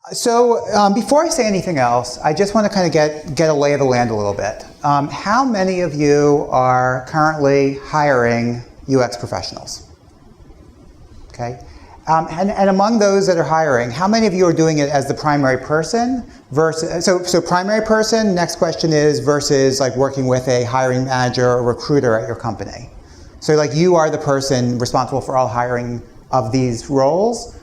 Before I say anything else, I just want to kind of get a lay of the land a little bit. How many of you are currently hiring UX professionals? Okay. And among those that are hiring, how many of you are doing it as the primary person versus, so primary person, next question is, versus like working with a hiring manager or recruiter at your company. So like you are the person responsible for all hiring of these roles?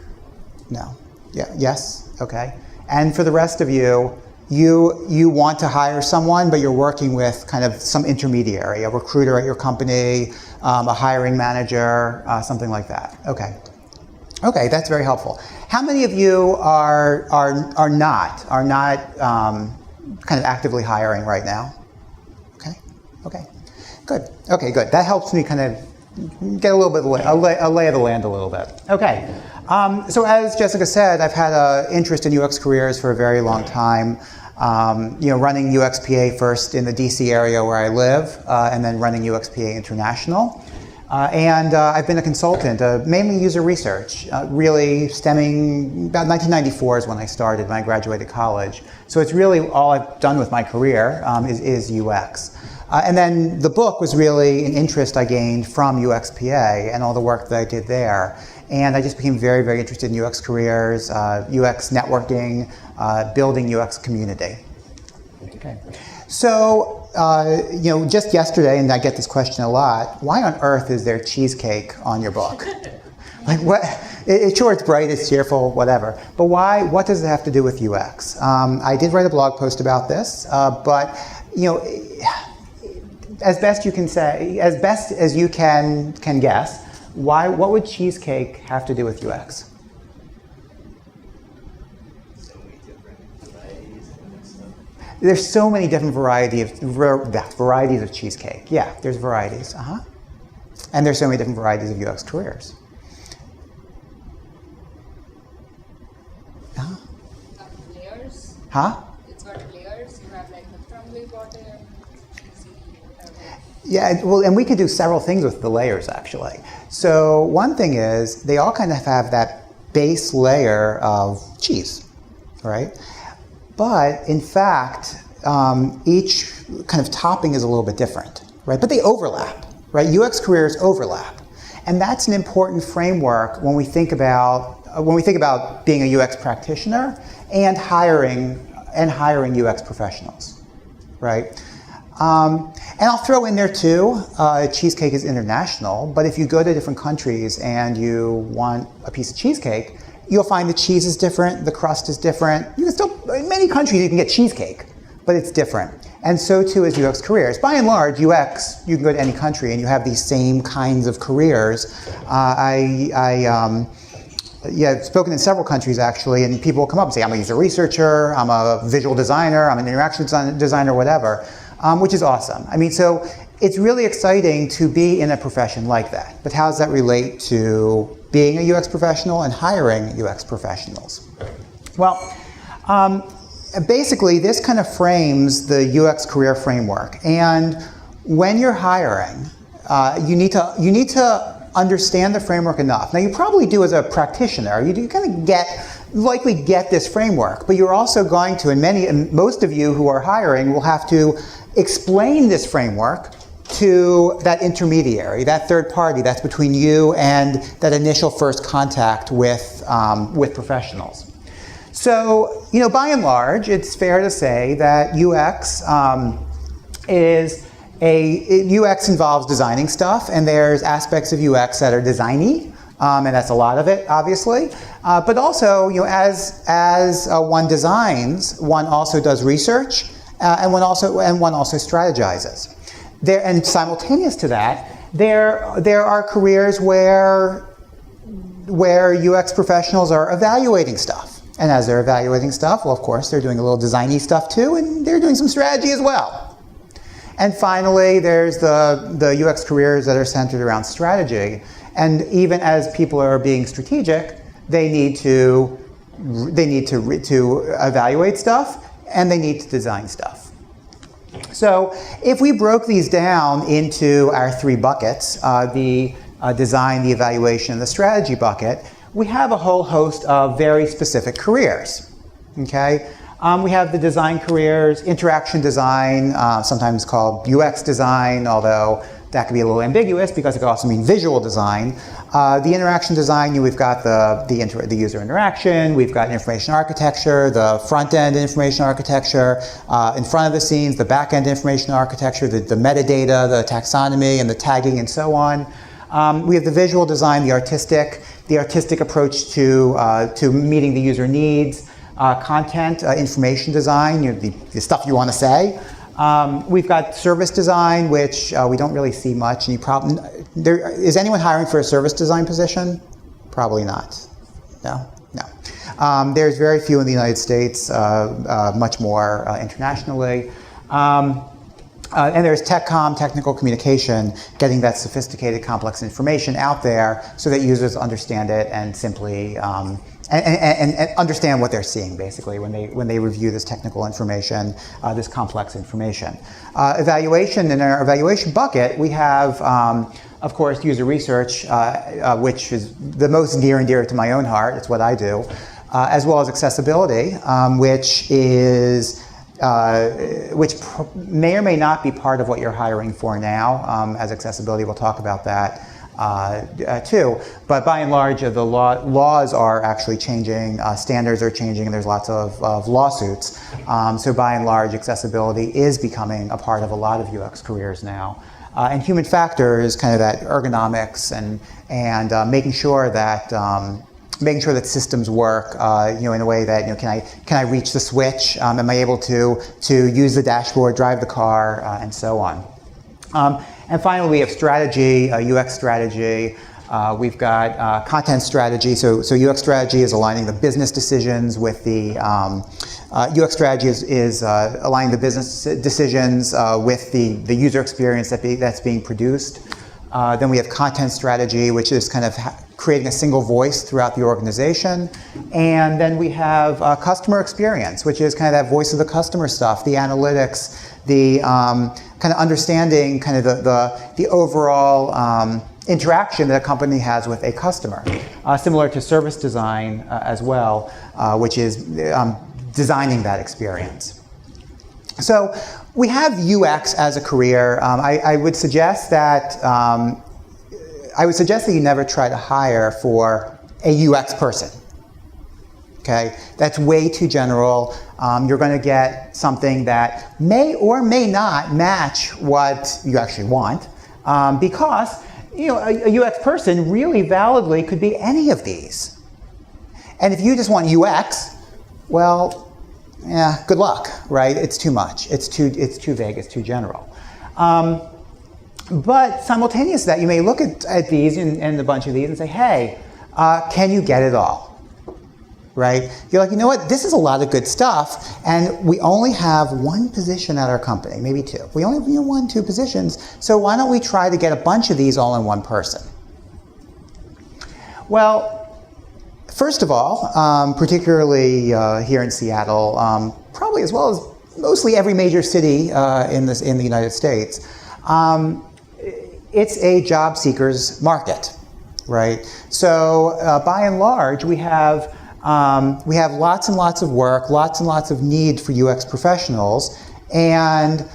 No. Yeah. Yes? Okay. And for the rest of you, you want to hire someone, but you're working with kind of some intermediary, a recruiter at your company, a hiring manager, something like that. Okay. Okay, that's very helpful. How many of you are not kind of actively hiring right now? Okay. Okay. Good. Okay, good. That helps me kind of get a little bit a lay of the land a little bit. Okay. So as Jessica said, I've had an interest in UX careers for a very long time. Running UXPA first in the DC area where I live, and then running UXPA International. I've been a consultant, mainly user research, really stemming, about 1994 is when I started, when I graduated college. So it's really all I've done with my career is UX. And then the book was really an interest I gained from UXPA and all the work that I did there. And I just became very, very interested in UX careers, UX networking, building UX community. Okay. So, just yesterday, and I get this question a lot, why on earth is there cheesecake on your book? Like what? Sure, it's bright, it's cheerful, whatever. But why? What does it have to do with UX? I did write a blog post about this, but as best you can say, as best as you can guess, what would cheesecake have to do with UX? There's so many different varieties of cheesecake. Yeah, there's varieties. And there's so many different varieties of UX careers. Layers. Huh? It's got layers. You have like the crumbly bottom, cheesy, whatever. Yeah, well, and we could do several things with the layers, actually. So one thing is, they all kind of have that base layer of cheese, right? But in fact, each kind of topping is a little bit different, right? But they overlap, right? UX careers overlap. And that's an important framework when we think about being a UX practitioner and hiring UX professionals, right? And I'll throw in there too, cheesecake is international, but if you go to different countries and you want a piece of cheesecake, you'll find the cheese is different, the crust is different. You can still, in many countries you can get cheesecake, but it's different. And so too is UX careers. By and large, UX, you can go to any country and you have these same kinds of careers. I've spoken in several countries actually, and people will come up and say, I'm a user researcher, I'm a visual designer, I'm an interaction designer, whatever, which is awesome. I mean, so it's really exciting to be in a profession like that. But how does that relate to being a UX professional and hiring UX professionals? Well, basically this kind of frames the UX career framework. And when you're hiring, you need to understand the framework enough. Now you probably do as a practitioner, you kind of likely get this framework, but you're also going to, and most of you who are hiring will have to explain this framework to that intermediary, that third party that's between you and that initial first contact with professionals. So, by and large, it's fair to say that UX UX involves designing stuff, and there's aspects of UX that are designy, and that's a lot of it, obviously. But also, as one designs, one also does research, and one also strategizes. And simultaneous to that, there are careers where UX professionals are evaluating stuff. And as they're evaluating stuff, well, of course, they're doing a little designy stuff too, and they're doing some strategy as well. And finally, there's the UX careers that are centered around strategy. And even as people are being strategic, they need to evaluate stuff, and they need to design stuff. So if we broke these down into our three buckets, the design, the evaluation, and the strategy bucket, we have a whole host of very specific careers. Okay. We have the design careers, interaction design, sometimes called UX design, although that could be a little ambiguous because it could also mean visual design. The interaction design, we've got the user interaction, we've got information architecture, the front-end information architecture, in front of the scenes, the back-end information architecture, the metadata, the taxonomy, and the tagging, and so on. We have the visual design, the artistic approach to meeting the user needs, content, information design, the stuff you want to say. We've got service design, which we don't really see much. Is anyone hiring for a service design position? Probably not. No. There's very few in the United States, much more internationally. And there's TechCom, technical communication, getting that sophisticated, complex information out there so that users understand it and simply and understand what they're seeing, basically, when they review this technical information, this complex information. Evaluation, in our evaluation bucket, we have, of course, user research, which is the most near and dear to my own heart. It's what I do, as well as accessibility, which may or may not be part of what you're hiring for now. As accessibility, we'll talk about that too. But by and large, the laws are actually changing, standards are changing, and there's lots of lawsuits. So by and large, accessibility is becoming a part of a lot of UX careers now. And human factor is kind of that ergonomics and making sure that systems work, in a way that, can I reach the switch? Am I able to use the dashboard, drive the car, and so on. And finally, we have strategy, UX strategy. We've got content strategy. So UX strategy is aligning the business decisions with the UX strategy is aligning the business decisions with the user experience that's being produced. Then we have content strategy, which is kind of creating a single voice throughout the organization. And then we have customer experience, which is kind of that voice of the customer stuff, the analytics, the kind of understanding kind of the overall interaction that a company has with a customer. Similar to service design as well, which is designing that experience. So we have UX as a career. I would suggest that you never try to hire for a UX person. Okay, that's way too general. You're going to get something that may or may not match what you actually want, because a UX person really validly could be any of these. And if you just want UX, well, yeah, good luck, right? It's too much. It's too vague. It's too general. But simultaneous to that, you may look at these and a bunch of these and say, hey, can you get it all? Right? You're like, you know what? This is a lot of good stuff, and we only have one position at our company, maybe two. We only have 1-2 positions, so why don't we try to get a bunch of these all in one person? Well, first of all, particularly here in Seattle, probably as well as mostly every major city in the United States, it's a job seekers market, right? So by and large, we have lots and lots of work, lots and lots of need for UX professionals, and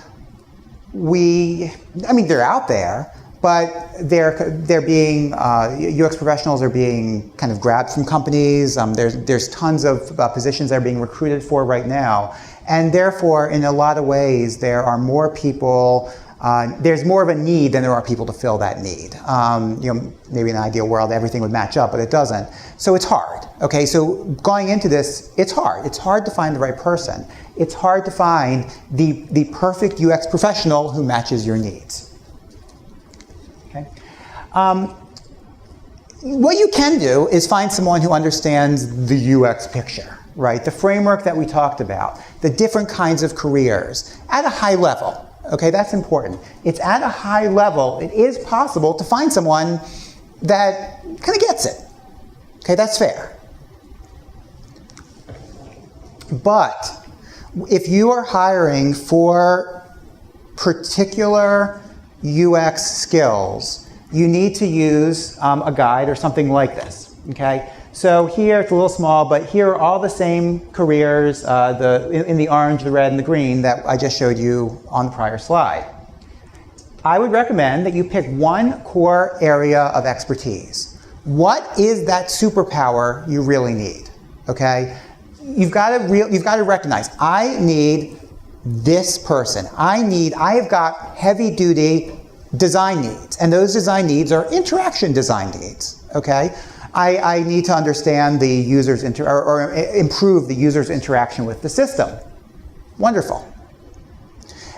they're out there, but they're being UX professionals are being kind of grabbed from companies. There's tons of positions that are being recruited for right now, and therefore, in a lot of ways, there are more people. There's more of a need than there are people to fill that need. Maybe in an ideal world, everything would match up, but it doesn't. So it's hard. Okay, so going into this, it's hard. It's hard to find the right person. It's hard to find the perfect UX professional who matches your needs. Okay. What you can do is find someone who understands the UX picture, right? The framework that we talked about, the different kinds of careers at a high level. Okay, that's important. It's at a high level. It is possible to find someone that kind of gets it. Okay, that's fair. But if you are hiring for particular UX skills, you need to use a guide or something like this. Okay, So here it's a little small, but here are all the same careers in the orange, the red, and the green that I just showed you on the prior slide. I would recommend that you pick one core area of expertise. What is that superpower you really need? Okay? You've got to recognize, I need this person. I have got heavy-duty design needs, and those design needs are interaction design needs. Okay? I need to understand the user's or improve the user's interaction with the system. Wonderful.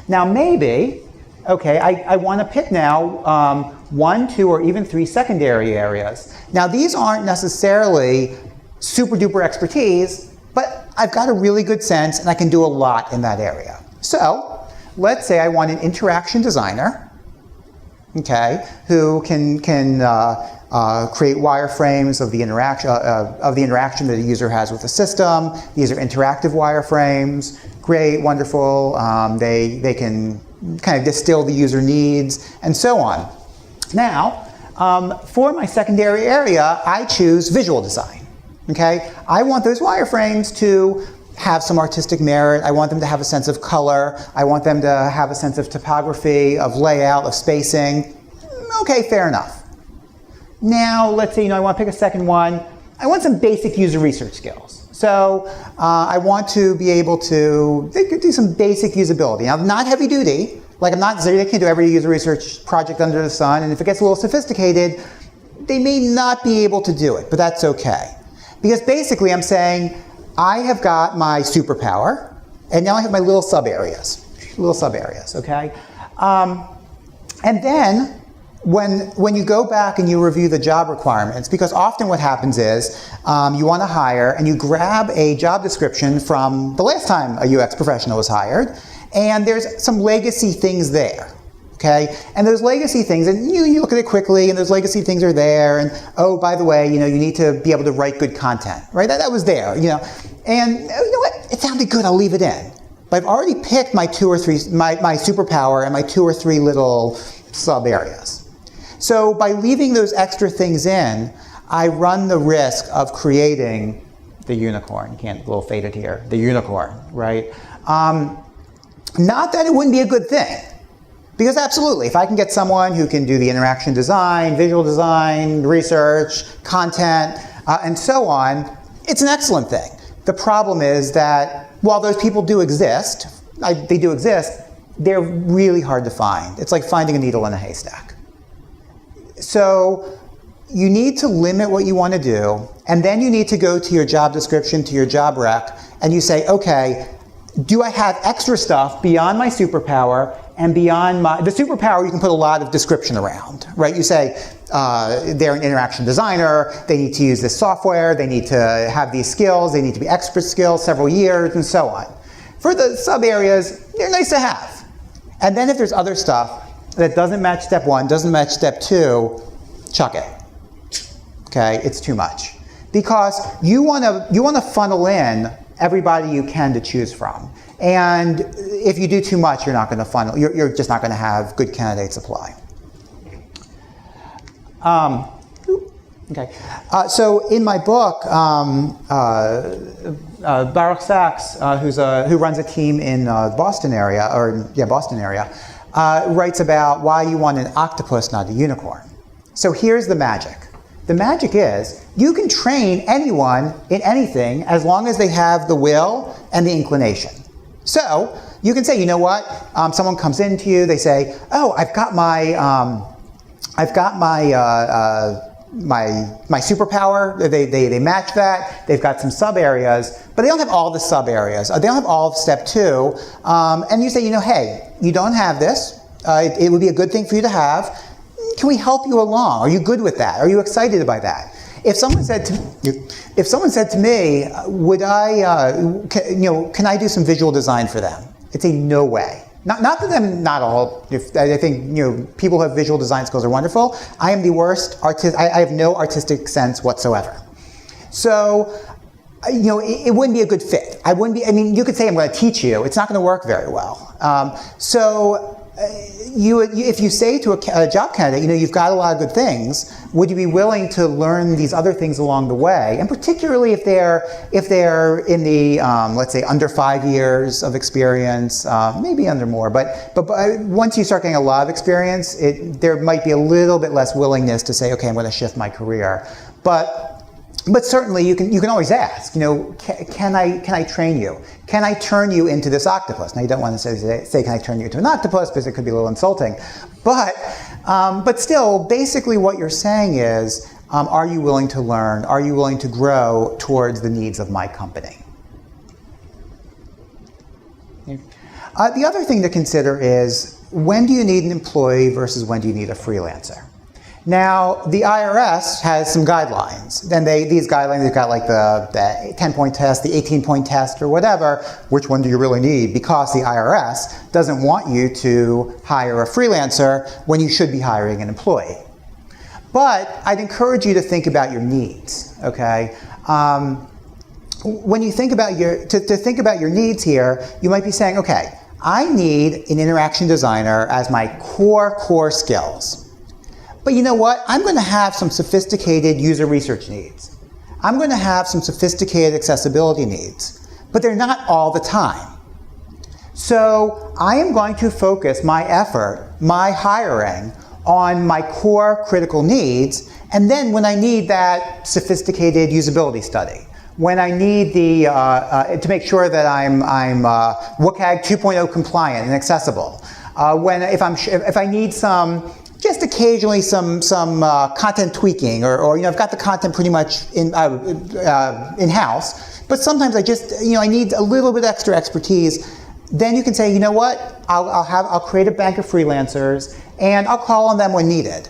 Now maybe, okay, I want to pick now 1, 2, or even 3 secondary areas. Now these aren't necessarily super duper expertise, but I've got a really good sense and I can do a lot in that area. So let's say I want an interaction designer, okay, who can create wireframes of the interaction that a user has with the system. These are interactive wireframes. Great, wonderful. They can kind of distill the user needs and so on. Now, for my secondary area, I choose visual design. Okay, I want those wireframes to have some artistic merit. I want them to have a sense of color. I want them to have a sense of typography, of layout, of spacing. Okay, fair enough. Now, let's say I want to pick a second one. I want some basic user research skills. So I want to be able to do some basic usability. Now, not heavy duty. Like I'm not saying they can do every user research project under the sun. And if it gets a little sophisticated, they may not be able to do it, but that's okay. Because basically I'm saying, I have got my superpower, and now I have my little sub areas, okay? And then, when you go back and you review the job requirements, because often what happens is you want to hire and you grab a job description from the last time a UX professional was hired, and there's some legacy things there. Okay, and those legacy things, and you look at it quickly, and those legacy things are there, and oh, by the way, you need to be able to write good content, right? That was there, and you know what? It sounded good. I'll leave it in. But I've already picked my 2 or 3, my superpower, and my 2 or 3 little sub areas. So by leaving those extra things in, I run the risk of creating the unicorn. You can't, a little faded here. The unicorn, right? Not that it wouldn't be a good thing. Because absolutely, if I can get someone who can do the interaction design, visual design, research, content, and so on, it's an excellent thing. The problem is that while those people do exist, they're really hard to find. It's like finding a needle in a haystack. So you need to limit what you want to do, and then you need to go to your job description, to your job rec, and you say, okay, do I have extra stuff beyond my superpower and beyond the superpower? You can put a lot of description around, right? You say they're an interaction designer, they need to use this software, they need to have these skills, they need to be expert skills, several years, and so on. For the sub areas, they're nice to have. And then if there's other stuff that doesn't match step 1, doesn't match step 2, chuck it. Okay, it's too much. Because you want to funnel in everybody you can to choose from. And if you do too much, you're not going to funnel. You're just not going to have good candidates apply. Okay. So in my book, Baruch Sachs, who runs a team in Boston area, writes about why you want an octopus, not a unicorn. So here's the magic. The magic is you can train anyone in anything as long as they have the will and the inclination. So you can say, you know what? Someone comes into you, they say, oh, I've got my superpower. They match that. They've got some sub areas, but they don't have all the sub areas. They don't have all of step 2. And you say, hey, you don't have this. It would be a good thing for you to have. Can we help you along? Are you good with that? Are you excited by that? If someone said to me, would I, can I do some visual design for them? I'd say no way. Not that I'm not all. I think people who have visual design skills are wonderful. I am the worst artist. I have no artistic sense whatsoever. So, it wouldn't be a good fit. You could say I'm going to teach you. It's not going to work very well. So if you say to a job candidate, you've got a lot of good things, would you be willing to learn these other things along the way? And particularly if they're in the, let's say, under 5 years of experience, maybe under more, but once you start getting a lot of experience, there might be a little bit less willingness to say, okay, I'm going to shift my career. But certainly you can always ask, can I train you? Can I turn you into this octopus? Now you don't want to say can I turn you into an octopus, because it could be a little insulting. But still, basically what you're saying is, are you willing to learn? Are you willing to grow towards the needs of my company? The other thing to consider is, when do you need an employee versus when do you need a freelancer? Now, the IRS has some guidelines. Then these guidelines, they've got like the 10-point test, the 18-point test, or whatever. Which one do you really need? Because the IRS doesn't want you to hire a freelancer when you should be hiring an employee. But I'd encourage you to think about your needs, okay? When you think about to think about your needs here, you might be saying, okay, I need an interaction designer as my core skills. But you know what? I'm going to have some sophisticated user research needs. I'm going to have some sophisticated accessibility needs. But they're not all the time. So I am going to focus my effort, my hiring, on my core critical needs. And then when I need that sophisticated usability study, when I need to make sure that I'm WCAG 2.0 compliant and accessible, if I need just occasionally some content tweaking, or I've got the content pretty much in-house, but sometimes I need a little bit extra expertise. Then you can say, you know what, I'll create a bank of freelancers and I'll call on them when needed.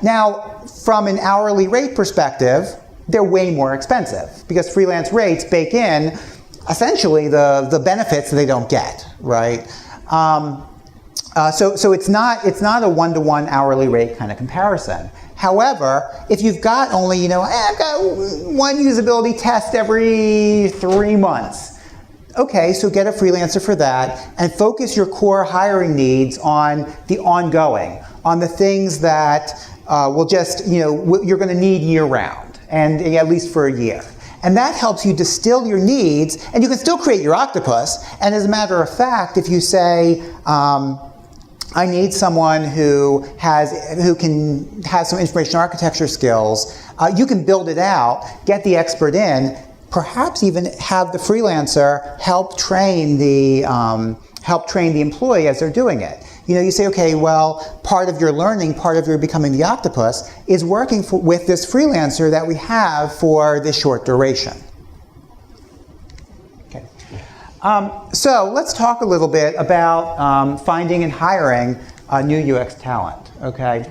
Now, from an hourly rate perspective, they're way more expensive because freelance rates bake in essentially the benefits that they don't get, right? So it's not a one-to-one hourly rate kind of comparison. However, if you've got only, I've got one usability test every 3 months. Okay, so get a freelancer for that and focus your core hiring needs on the ongoing, on the things that will just, you're going to need year-round, and at least for a year. And that helps you distill your needs, and you can still create your octopus. And as a matter of fact, if you say, I need someone who has some information architecture skills, you can build it out, get the expert in, perhaps even have the freelancer help train the employee as they're doing it. You say, okay, well, part of your learning, part of your becoming the octopus is working with this freelancer that we have for this short duration. Okay. So let's talk a little bit about finding and hiring new UX talent. Okay.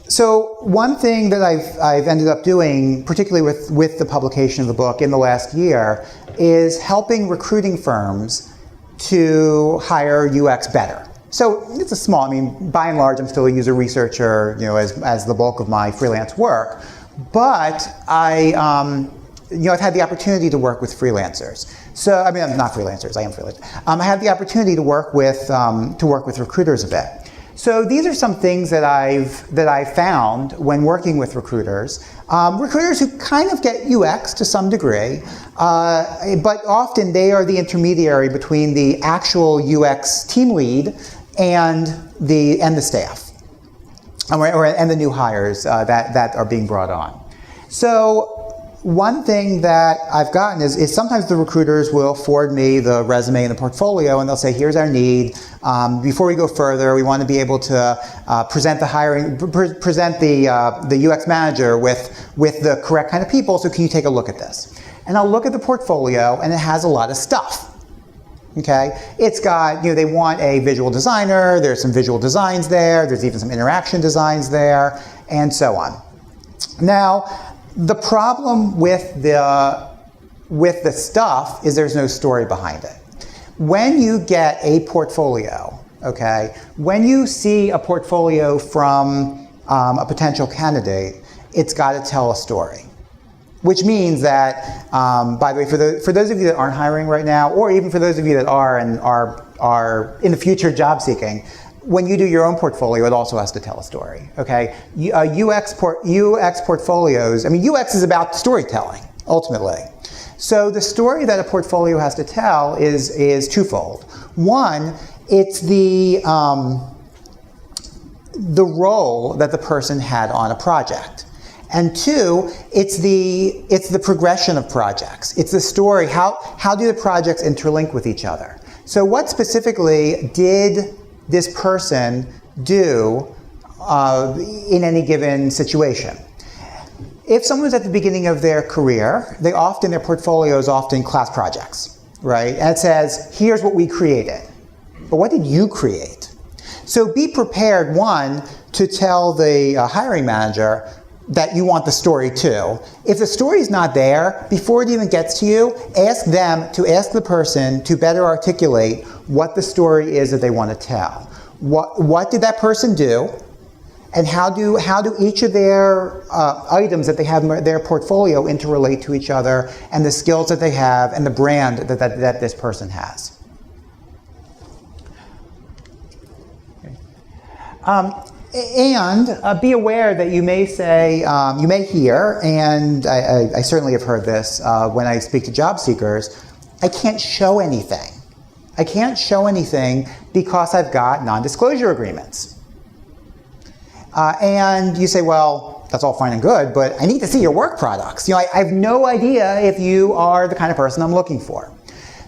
So one thing that I've ended up doing, particularly with the publication of the book in the last year, is helping recruiting firms to hire UX better. So it's by and large, I'm still a user researcher, as the bulk of my freelance work. But I've had the opportunity to work with freelancers. So, I'm not freelancers, I am freelance. I had the opportunity to work with recruiters a bit. So these are some things that I've found when working with recruiters. Recruiters who kind of get UX to some degree, but often they are the intermediary between the actual UX team lead and the staff, and the new hires that are being brought on. So one thing that I've gotten is sometimes the recruiters will forward me the resume and the portfolio, and they'll say, here's our need. Before we go further, we want to be able to present the UX manager with the correct kind of people, so can you take a look at this? And I'll look at the portfolio, and it has a lot of stuff. Okay, it's got, they want a visual designer, there's some visual designs there, there's even some interaction designs there, and so on. Now, the problem with the stuff is there's no story behind it. When you get a portfolio, okay, when you see a portfolio from a potential candidate, it's got to tell a story. Which means that, by the way, for those of you that aren't hiring right now, or even for those of you that are and are in the future job seeking, when you do your own portfolio, it also has to tell a story, okay? UX portfolios, I mean, UX is about storytelling, ultimately. So the story that a portfolio has to tell is twofold. One, it's the role that the person had on a project. And two, it's the progression of projects. It's the story, how do the projects interlink with each other? So what specifically did this person do in any given situation? If someone's at the beginning of their career, their portfolio is often class projects, right? And it says, here's what we created. But what did you create? So be prepared, one, to tell the hiring manager that you want the story too. If the story's not there, before it even gets to you, ask them to ask the person to better articulate what the story is that they want to tell. What did that person do? And how do each of their items that they have in their portfolio interrelate to each other, and the skills that they have, and the brand that this person has. Okay. And be aware that you may say, you may hear, and I certainly have heard this when I speak to job seekers, I can't show anything. I can't show anything because I've got non-disclosure agreements. And you say, well, that's all fine and good, but I need to see your work products. You know, I have no idea if you are the kind of person I'm looking for.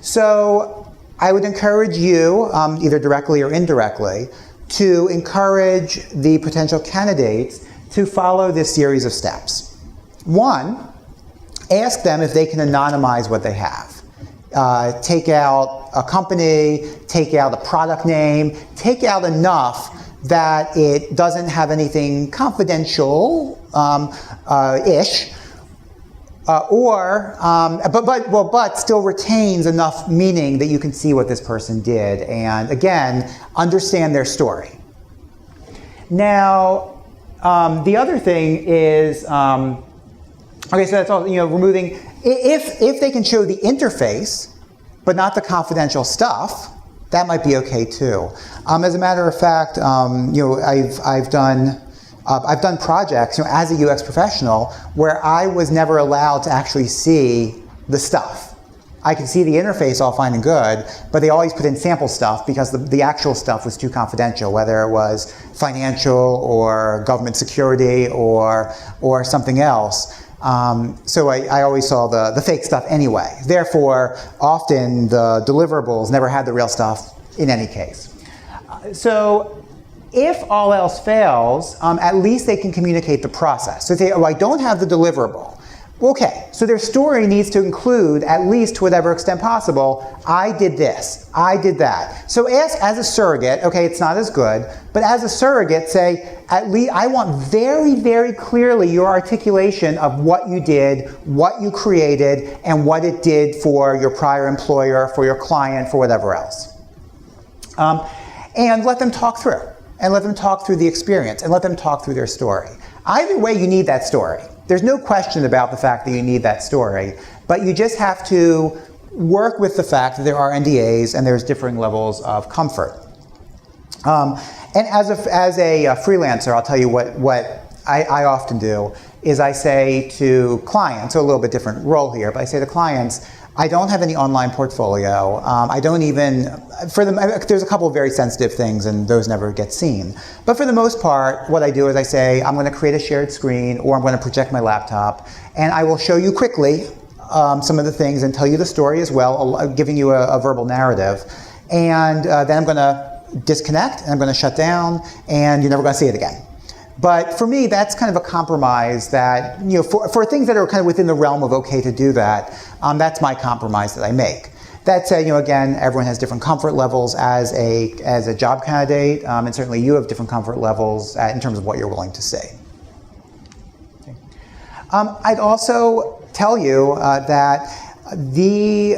So I would encourage you, either directly or indirectly, to encourage the potential candidates to follow this series of steps. One, ask them if they can anonymize what they have. Take out a company, take out a product name, take out enough that it doesn't have anything confidential ish, but still retains enough meaning that you can see what this person did, and again, understand their story. Now, the other thing is, okay, so that's all, you know, removing, if they can show the interface, but not the confidential stuff, that might be okay too. As a matter of fact, you know, I've done projects, you know, as a UX professional where I was never allowed to actually see the stuff. I could see the interface all fine and good, but they always put in sample stuff because the actual stuff was too confidential, whether it was financial or government security or something else. So I always saw the fake stuff anyway. Therefore, often the deliverables never had the real stuff in any case. So if all else fails, at least they can communicate the process. So they say, oh, I don't have the deliverable. Okay, so their story needs to include, at least to whatever extent possible, I did this, I did that. So ask as a surrogate, okay, it's not as good, but as a surrogate say, at least I want very, very clearly your articulation of what you did, what you created, and what it did for your prior employer, for your client, for whatever else. And let them talk through, and let them talk through the experience, and let them talk through their story. Either way, you need that story. There's no question about the fact that you need that story, but you just have to work with the fact that there are NDAs and there's differing levels of comfort. And as a freelancer, I'll tell you what I often do is I say to clients, so a little bit different role here, but I say to clients, I don't have any online portfolio. I don't even, there's a couple of very sensitive things and those never get seen. But for the most part, what I do is I say, I'm going to create a shared screen or I'm going to project my laptop and I will show you quickly some of the things and tell you the story as well, giving you a verbal narrative. And then I'm going to disconnect and I'm going to shut down and you're never going to see it again. But for me, that's kind of a compromise that, you know, for things that are kind of within the realm of okay to do that, that's my compromise that I make. That said, you know, again, everyone has different comfort levels as a job candidate, and certainly you have different comfort levels in terms of what you're willing to say. Okay. I'd also tell you that the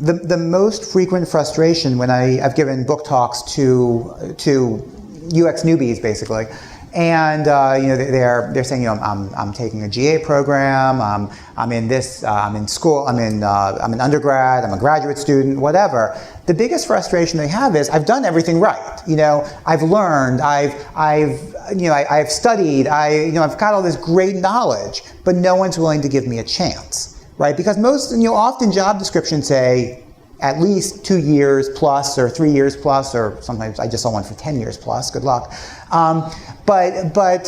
the most frequent frustration when I've given book talks to UX newbies, basically, And they're saying, I'm taking a GA program, I'm in this, I'm in school, I'm an undergrad, I'm a graduate student, whatever. The biggest frustration they have is, I've done everything right. I've learned, I've studied, I've got all this great knowledge, but no one's willing to give me a chance, right? Because often job descriptions say, at least 2 years plus, or 3 years plus, or sometimes I just saw one for 10 years plus, good luck. But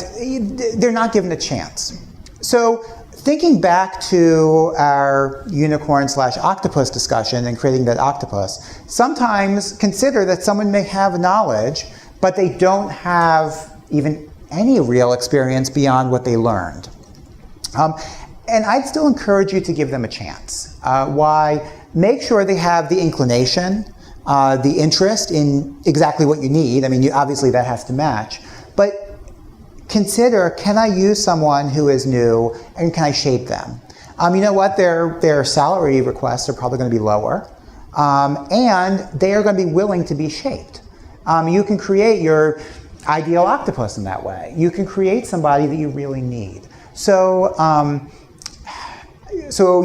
they're not given a chance. So thinking back to our unicorn/octopus discussion and creating that octopus, sometimes consider that someone may have knowledge, but they don't have even any real experience beyond what they learned. And I'd still encourage you to give them a chance. Why? Make sure they have the inclination, the interest in exactly what you need. I mean, obviously that has to match. But consider, can I use someone who is new, and can I shape them? You know what? Their salary requests are probably going to be lower, and they are going to be willing to be shaped. You can create your ideal octopus in that way. You can create somebody that you really need. So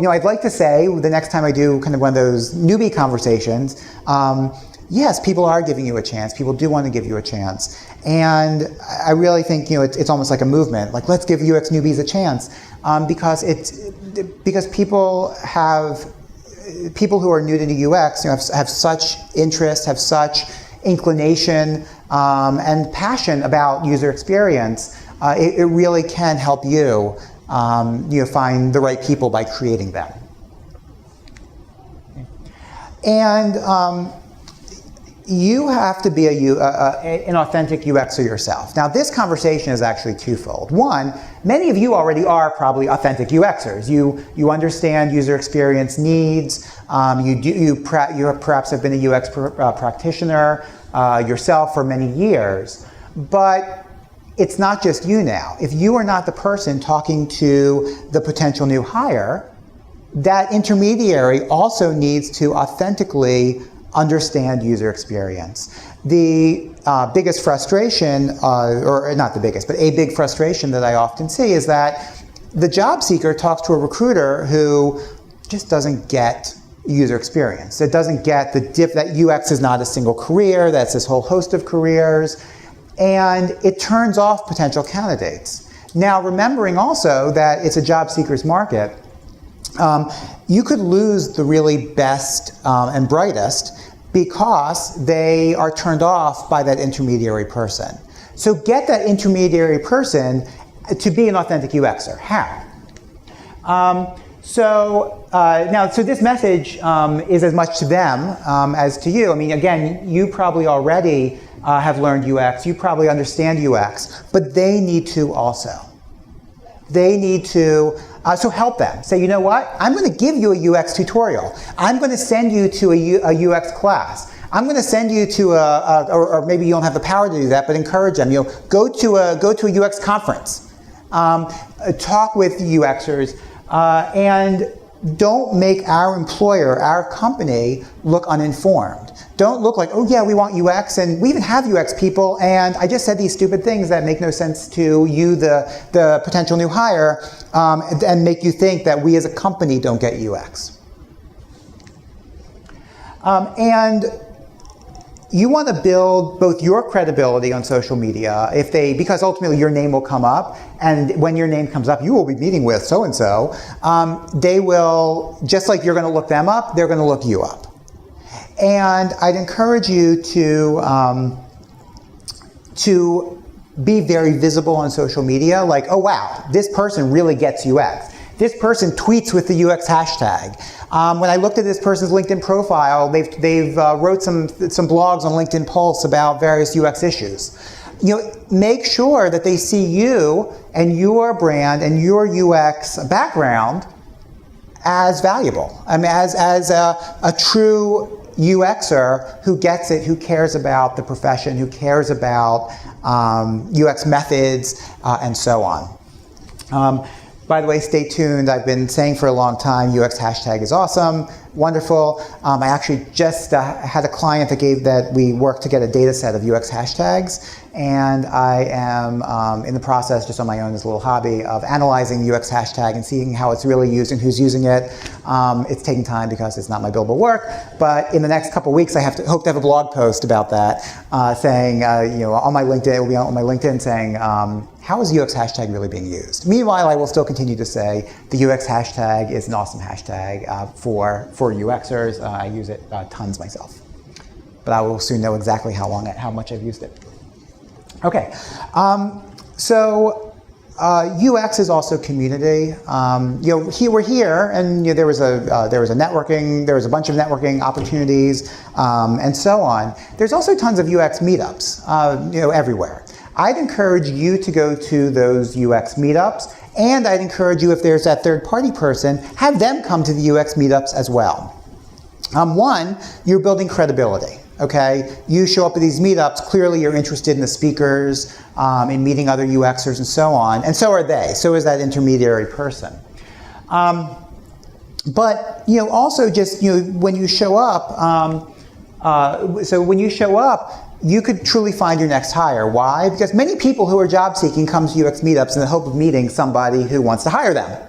I'd like to say the next time I do kind of one of those newbie conversations, yes, people are giving you a chance. People do want to give you a chance. And I really think, it's almost like a movement. Like, let's give UX newbies a chance, because people who are new to UX, have such interest, have such inclination, and passion about user experience. It really can help you, find the right people by creating them. And you have to be an authentic UXer yourself. Now, this conversation is actually twofold. One, many of you already are probably authentic UXers. You understand user experience needs. You perhaps have been a UX practitioner yourself for many years. But it's not just you now. If you are not the person talking to the potential new hire, that intermediary also needs to authentically understand user experience. The biggest frustration, or not the biggest, but a big frustration that I often see is that the job seeker talks to a recruiter who just doesn't get user experience. It doesn't get that UX is not a single career, that's this whole host of careers, and it turns off potential candidates. Now, remembering also that it's a job seeker's market, you could lose the really best and brightest because they are turned off by that intermediary person. So get that intermediary person to be an authentic UXer. How? So this message is as much to them as to you. I mean, again, you probably already have learned UX. You probably understand UX, but they need to also. They need to, so help them. Say, you know what? I'm going to give you a UX tutorial. I'm going to send you to a UX class. I'm going to send you to or maybe you don't have the power to do that, but encourage them. Go to a UX conference. Talk with UXers, and don't make our employer, our company, look uninformed. Don't look like, oh yeah, we want UX, and we even have UX people, and I just said these stupid things that make no sense to you, the potential new hire, and make you think that we as a company don't get UX. And you want to build both your credibility on social media, because ultimately your name will come up, and when your name comes up, you will be meeting with so-and-so. They will, just like you're going to look them up, they're going to look you up. And I'd encourage you to be very visible on social media, like, oh wow, this person really gets UX. This person tweets with the UX hashtag. When I looked at this person's LinkedIn profile, they've wrote some blogs on LinkedIn Pulse about various UX issues. Make sure that they see you and your brand and your UX background as valuable. I mean, as a true UXer who gets it, who cares about the profession, who cares about UX methods, and so on. By the way, stay tuned. I've been saying for a long time, UX hashtag is awesome, wonderful. I actually just had a client that we worked to get a data set of UX hashtags, and I am in the process, just on my own as a little hobby, of analyzing UX hashtag and seeing how it's really used and who's using it. It's taking time because it's not my billable work, but in the next couple weeks, I hope to have a blog post about that, saying, on my LinkedIn, it will be on my LinkedIn saying, how is UX hashtag really being used? Meanwhile, I will still continue to say the UX hashtag is an awesome hashtag for UXers. I use it tons myself, but I will soon know exactly how much I've used it. Okay, so UX is also community. We're here, and there was a bunch of networking opportunities, and so on. There's also tons of UX meetups, everywhere. I'd encourage you to go to those UX meetups, and I'd encourage you, if there's that third-party person, have them come to the UX meetups as well. One, you're building credibility. Okay, you show up at these meetups, clearly you're interested in the speakers, in meeting other UXers and so on, and so are they, so is that intermediary person. But also just when you show up, you could truly find your next hire. Why? Because many people who are job seeking come to UX meetups in the hope of meeting somebody who wants to hire them.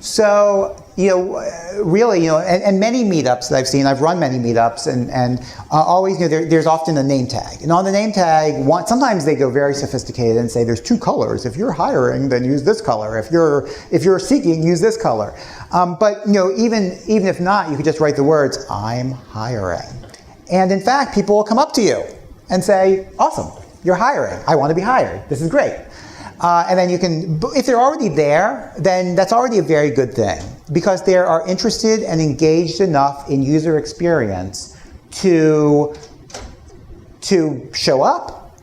So, really, and many meetups that I've seen, I've run many meetups, and always, there's often a name tag. And on the name tag, sometimes they go very sophisticated and say there's 2 colors. If you're hiring, then use this color. If you're seeking, use this color. But even if not, you could just write the words, I'm hiring. And in fact, people will come up to you and say, awesome, you're hiring. I want to be hired. This is great. And then you can, if they're already there, then that's already a very good thing, because they are interested and engaged enough in user experience to show up,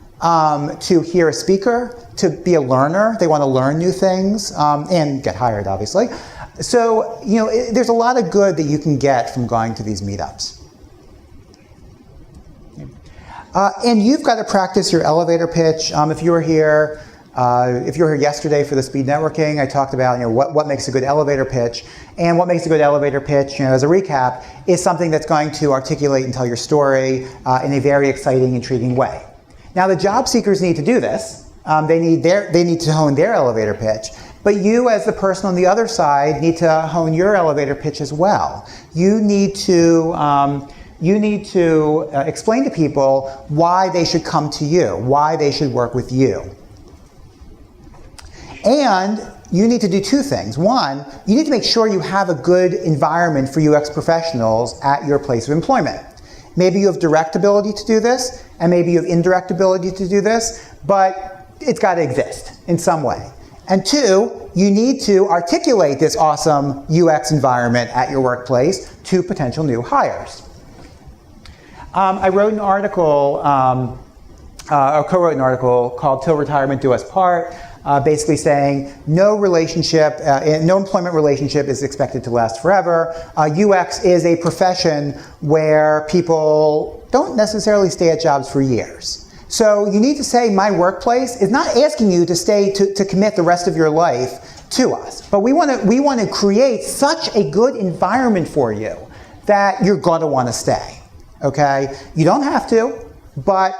to hear a speaker, to be a learner. They want to learn new things and get hired, obviously. So, there's a lot of good that you can get from going to these meetups. And you've got to practice your elevator pitch. If you were here yesterday for the speed networking, I talked about what makes a good elevator pitch. And what makes a good elevator pitch, as a recap, is something that's going to articulate and tell your story in a very exciting, intriguing way. Now, the job seekers need to do this. They need to hone their elevator pitch. But you, as the person on the other side, need to hone your elevator pitch as well. You need to explain to people why they should come to you, why they should work with you. And you need to do 2 things. One, you need to make sure you have a good environment for UX professionals at your place of employment. Maybe you have direct ability to do this, and maybe you have indirect ability to do this, but it's got to exist in some way. And 2, you need to articulate this awesome UX environment at your workplace to potential new hires. I wrote an article, or co-wrote an article called Till Retirement Do Us Part, basically saying no employment relationship is expected to last forever. UX is a profession where people don't necessarily stay at jobs for years. So you need to say my workplace is not asking you to stay to commit the rest of your life to us, but we want to create such a good environment for you that you're going to want to stay. Okay, you don't have to, but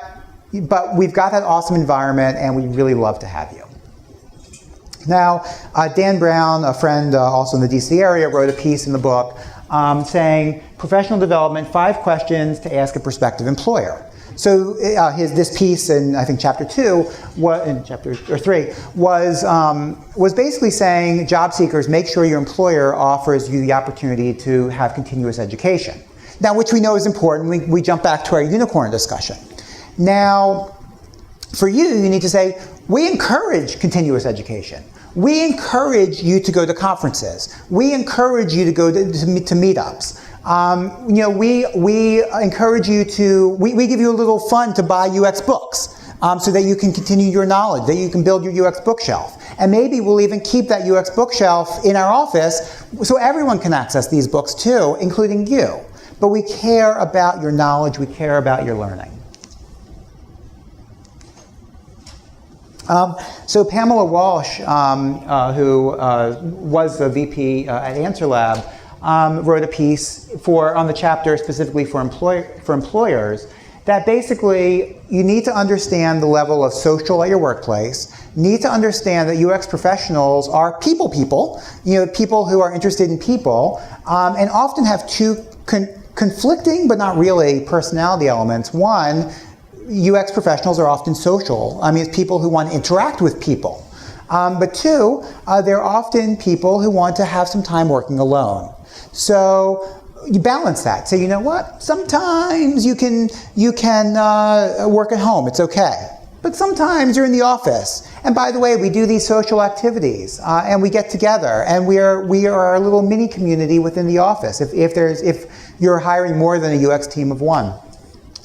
we've got that awesome environment, and we really love to have you. Now, Dan Brown, a friend also in the DC area, wrote a piece in the book saying professional development, 5 questions to ask a prospective employer. So this piece in, I think, chapter 3 was basically saying job seekers, make sure your employer offers you the opportunity to have continuous education. Now, which we know is important. We jump back to our unicorn discussion. Now, for you need to say, we encourage continuous education. We encourage you to go to conferences. We encourage you to go to meetups. We encourage you we give you a little fund to buy UX books so that you can continue your knowledge, that you can build your UX bookshelf. And maybe we'll even keep that UX bookshelf in our office so everyone can access these books too, including you. But we care about your knowledge, we care about your learning. So Pamela Walsh, who was the VP at AnswerLab, wrote a piece on the chapter specifically for employers that basically you need to understand the level of social at your workplace, need to understand that UX professionals are people, people who are interested in people, and often have two conflicting but not really personality elements. One, UX professionals are often social. It's people who want to interact with people. But two, they're often people who want to have some time working alone. So you balance that. Say, you know what? Sometimes you can work at home. It's okay. But sometimes you're in the office. And by the way, we do these social activities, and we get together, and we are a little mini community within the office. If you're hiring more than a UX team of one.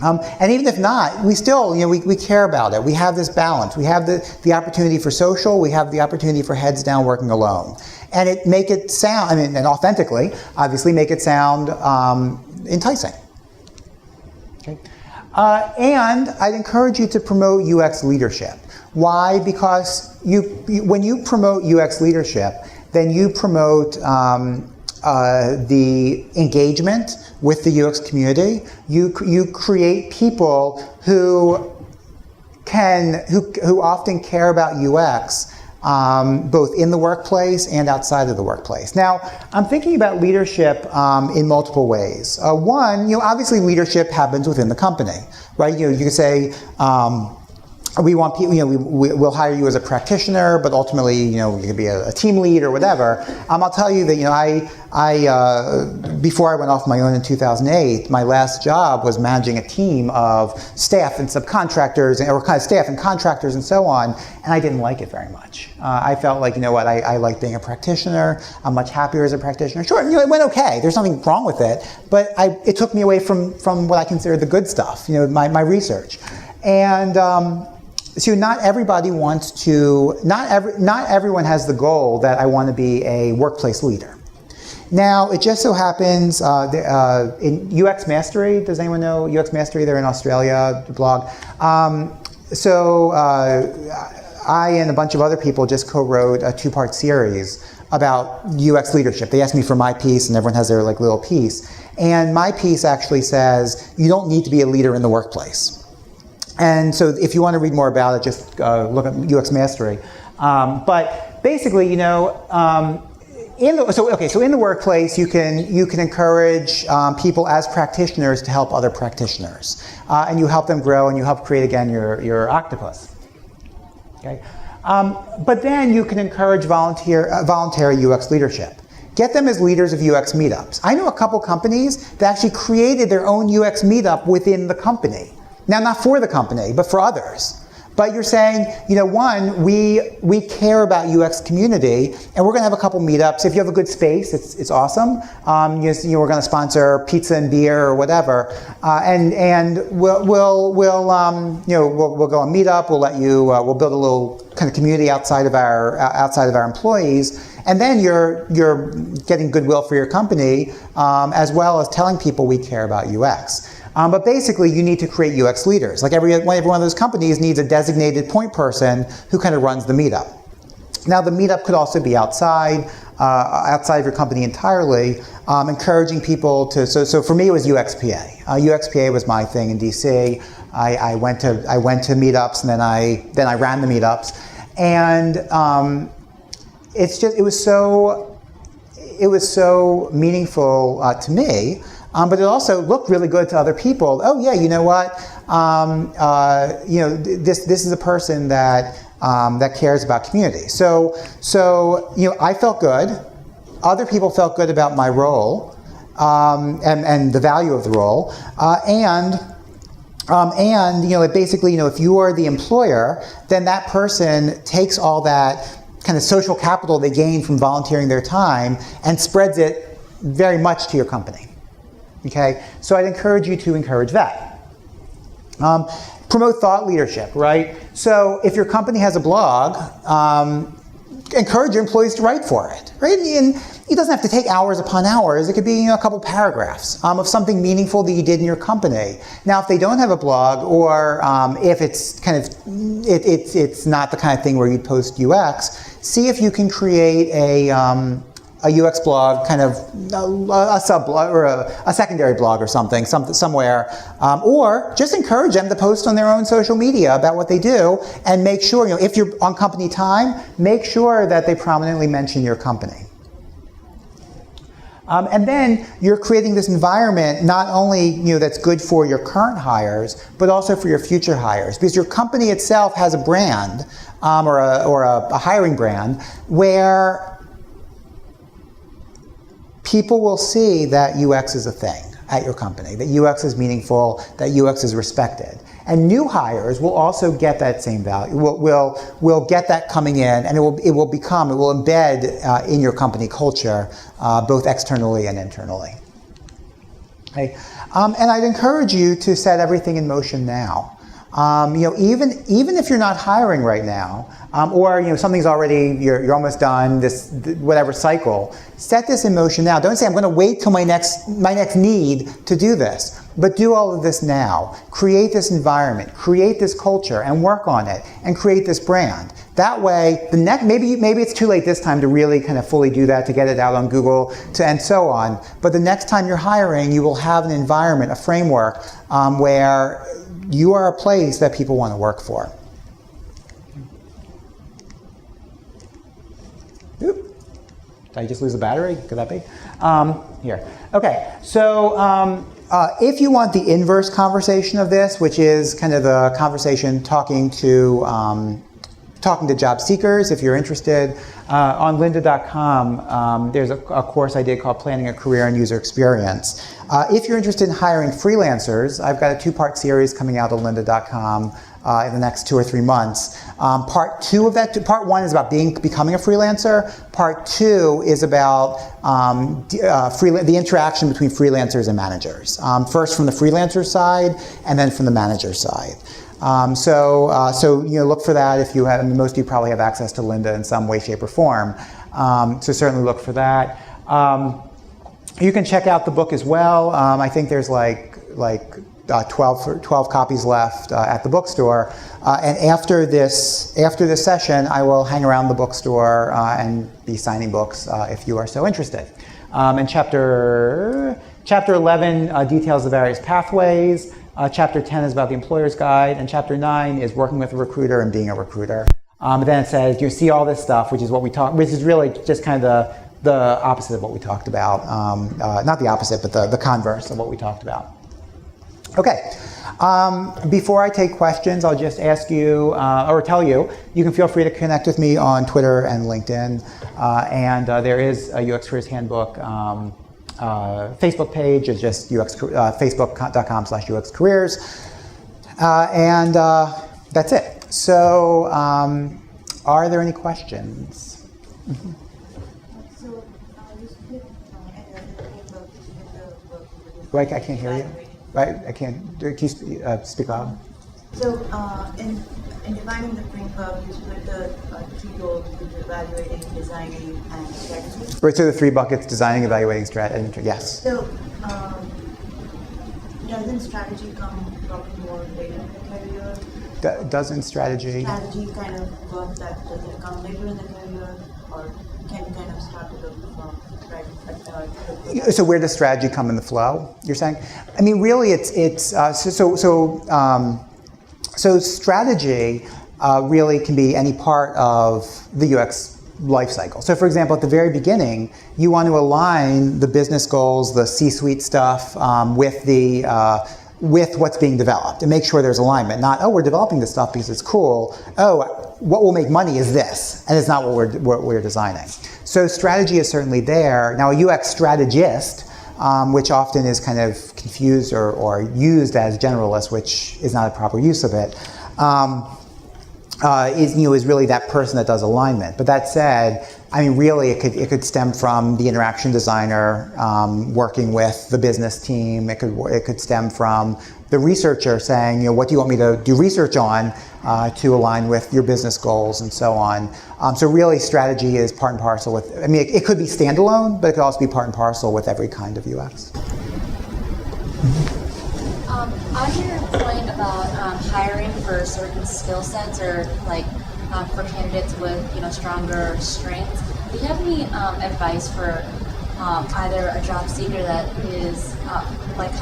And even if not, we still, we care about it. We have this balance. We have the opportunity for social. We have the opportunity for heads down working alone. And make it sound, and authentically, obviously, make it sound enticing. Okay. And I'd encourage you to promote UX leadership. Why? Because when you promote UX leadership, then you promote the engagement with the UX community. You create people who often care about UX, both in the workplace and outside of the workplace. Now, I'm thinking about leadership in multiple ways. One, obviously leadership happens within the company, right? You can say, we want people, we'll hire you as a practitioner, but ultimately, you could be a team lead or whatever. I'll tell you that, before I went off my own in 2008, my last job was managing a team of staff and subcontractors, or kind of staff and contractors and so on, and I didn't like it very much. I felt like, I like being a practitioner. I'm much happier as a practitioner. Sure, it went okay. There's nothing wrong with it, but it took me away from what I consider the good stuff, my research. And so not everybody wants to, not everyone has the goal that I want to be a workplace leader. Now, it just so happens in UX Mastery, does anyone know UX Mastery? They're in Australia, the blog. I and a bunch of other people just co-wrote a 2-part series about UX leadership. They asked me for my piece, and everyone has their little piece. And my piece actually says, you don't need to be a leader in the workplace. And so if you want to read more about it, just look at UX Mastery. But basically, in the workplace, you can encourage people as practitioners to help other practitioners. And you help them grow, and you help create, again, your octopus. Okay? But then you can encourage voluntary UX leadership. Get them as leaders of UX meetups. I know a couple companies that actually created their own UX meetup within the company. Now, not for the company, but for others. But you're saying, one, we care about UX community, and we're going to have a couple meetups. If you have a good space, it's awesome. We're going to sponsor pizza and beer or whatever, and we'll go on meetup. We'll build a little kind of community outside of our employees, and then you're getting goodwill for your company, as well as telling people we care about UX. But basically, you need to create UX leaders. Like every one of those companies needs a designated point person who kind of runs the meetup. Now, the meetup could also be outside of your company entirely, encouraging people to. So for me, it was UXPA. UXPA was my thing in DC. I went to meetups, and then I ran the meetups, and it was so meaningful to me. But it also looked really good to other people. Oh yeah, you know what? This is a person that cares about community. So I felt good. Other people felt good about my role and the value of the role. Basically, if you are the employer, then that person takes all that kind of social capital they gain from volunteering their time and spreads it very much to your company. Okay, so I'd encourage you to encourage that. Promote thought leadership, right? So if your company has a blog, encourage your employees to write for it, right? And it doesn't have to take hours upon hours. It could be a couple paragraphs of something meaningful that you did in your company. Now, if they don't have a blog, or if it's kind of it's not the kind of thing where you post UX, see if you can create a UX blog, kind of a sub blog or a secondary blog or something somewhere, or just encourage them to post on their own social media about what they do, and make sure, if you're on company time, make sure that they prominently mention your company. And then you're creating this environment not only that's good for your current hires, but also for your future hires, because your company itself has a brand or a hiring brand where people will see that UX is a thing at your company, that UX is meaningful, that UX is respected. And new hires will also get that same value, will get that coming in, and it will embed in your company culture, both externally and internally. Okay? And I'd encourage you to set everything in motion now. Even if you're not hiring right now, or something's already, you're almost done this whatever cycle, set this in motion now. Don't say I'm going to wait till my next need to do this, but do all of this now. Create this environment, create this culture, and work on it, and create this brand. That way, maybe it's too late this time to really kind of fully do that, to get it out on Google, and so on. But the next time you're hiring, you will have an environment, a framework where you are a place that people want to work for. Oop. Did I just lose the battery? Could that be? Here. Okay, so if you want the inverse conversation of this, which is kind of the conversation talking to job seekers, if you're interested, on lynda.com, there's a course I did called Planning a Career and User Experience. If you're interested in hiring freelancers, I've got a 2-part series coming out on lynda.com in the next 2 or 3 months. Part 1 is about becoming a freelancer. Part 2 is about the interaction between freelancers and managers. First from the freelancer side, and then from the manager side. So look for that if you have. Most of you probably have access to Lynda in some way, shape, or form. So certainly look for that. You can check out the book as well. I think there's like 12 copies left at the bookstore. And after this session, I will hang around the bookstore and be signing books if you are so interested. And chapter 11 details the various pathways. Chapter 10 is about the employer's guide, and chapter 9 is working with a recruiter and being a recruiter. Then it says you see all this stuff, which is really just kind of the opposite of what we talked about. Not the opposite, but the converse of what we talked about. Okay. Before I take questions, I'll just ask you, or tell you, you can feel free to connect with me on Twitter and LinkedIn. And there is a UX Careers Handbook Facebook page. Is just facebook.com/UX Careers. And that's it. So are there any questions? Mm-hmm. Right, I can't hear you. Right, I can't. Can you speak loud? So in defining the framework, you split the 3 goals into evaluating, designing, and strategy. Right, so the 3 buckets: designing, evaluating, strategy. Yes. So doesn't strategy come probably more later in the career? Doesn't strategy? Strategy kind of work that doesn't come later in the career, or can you kind of start to look from right? So where does strategy come in the flow? You're saying? I mean, really, so strategy really can be any part of the UX life cycle. So for example, at the very beginning, you want to align the business goals, the C-suite stuff, with what's being developed, and make sure there's alignment. Not, oh, we're developing this stuff because it's cool. Oh, what will make money is this, and it's not what we're designing. So strategy is certainly there. Now, a UX strategist, which often is kind of confused or used as generalist, which is not a proper use of it, is really that person that does alignment. But that said, I mean, really, it could stem from the interaction designer working with the business team. It could stem from the researcher saying, what do you want me to do research on to align with your business goals and so on. So really, strategy is part and parcel with. I mean, it could be standalone, but it could also be part and parcel with every kind of UX. On your point about hiring for certain skill sets or like for candidates with stronger strengths, do you have any advice for either a job seeker that is I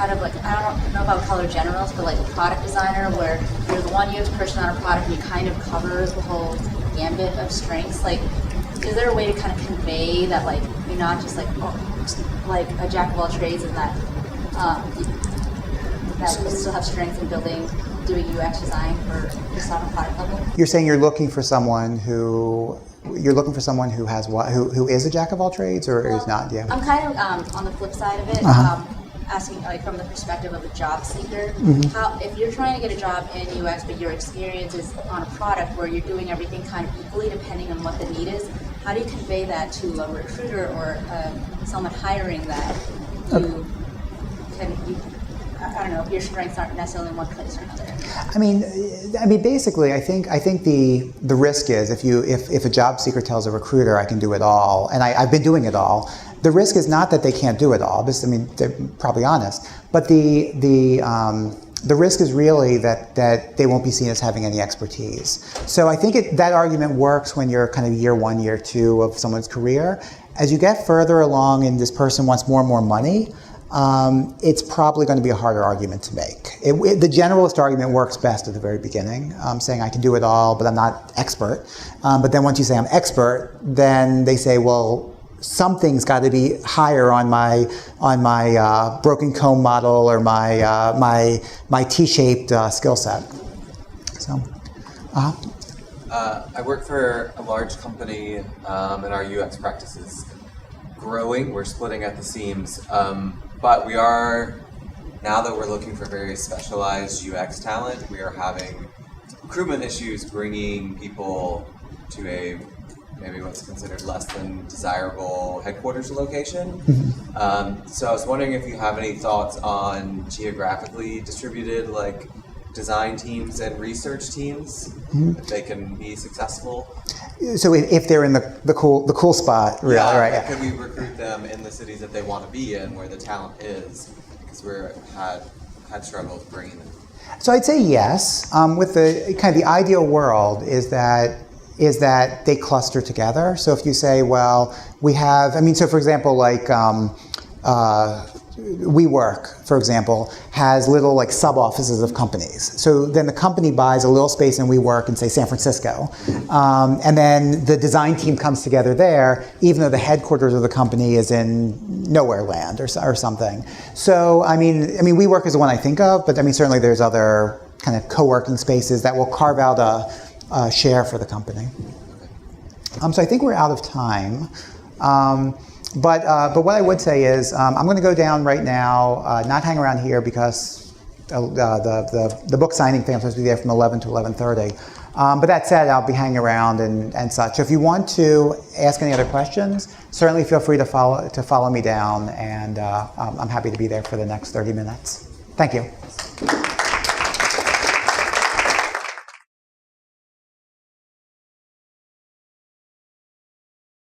don't know about color generals, but like a product designer where you're the one UX person on a product and you kind of cover the whole gambit of strengths? Like, is there a way to kind of convey that like you're not just like a jack of all trades and that that you still have strengths in doing UX design for just on a product level? You're saying you're looking for someone who has what? Who is a jack of all trades or is not? Yeah. I'm kind of on the flip side of it, asking like from the perspective of a job seeker. How, if you're trying to get a job in UX, but your experience is on a product where you're doing everything kind of equally depending on what the need is, how do you convey that to a recruiter or someone hiring that I don't know, if your strengths aren't necessarily in one place or another? I mean, basically, I think the risk is if a job seeker tells a recruiter I can do it all, and I've been doing it all, the risk is not that they can't do it all. Because, I mean, they're probably honest, but the risk is really that they won't be seen as having any expertise. So I think that argument works when you're kind of year 1, year 2 of someone's career. As you get further along and this person wants more and more money, it's probably going to be a harder argument to make. The generalist argument works best at the very beginning, saying I can do it all, but I'm not expert. But then once you say I'm expert, then they say, well, something's got to be higher on my broken comb model or my T-shaped skill set. So, I work for a large company, and our UX practice is growing. We're splitting at the seams. But we are, now that we're looking for very specialized UX talent, we are having recruitment issues bringing people to a maybe what's considered less than desirable headquarters location. So I was wondering if you have any thoughts on geographically distributed like design teams and research teams, if they can be successful. So if they're in the cool spot, really, right? Yeah. Could we recruit them in the cities that they want to be in, where the talent is? Because we're had struggles bringing them. So I'd say yes. With the kind of the ideal world is that they cluster together. So if you say, well, we have, so for example, like WeWork, for example, has little like sub-offices of companies. So then the company buys a little space in WeWork in, say, San Francisco. And then the design team comes together there, even though the headquarters of the company is in nowhere land or something. So, WeWork is the one I think of, but certainly there's other kind of co-working spaces that will carve out a share for the company. So I think we're out of time. But what I would say is I'm going to go down right now, not hang around here because the book signing thing I'm supposed to be there from 11 to 11:30. But that said, I'll be hanging around and such. So if you want to ask any other questions, certainly feel free to follow me down, and I'm happy to be there for the next 30 minutes. Thank you.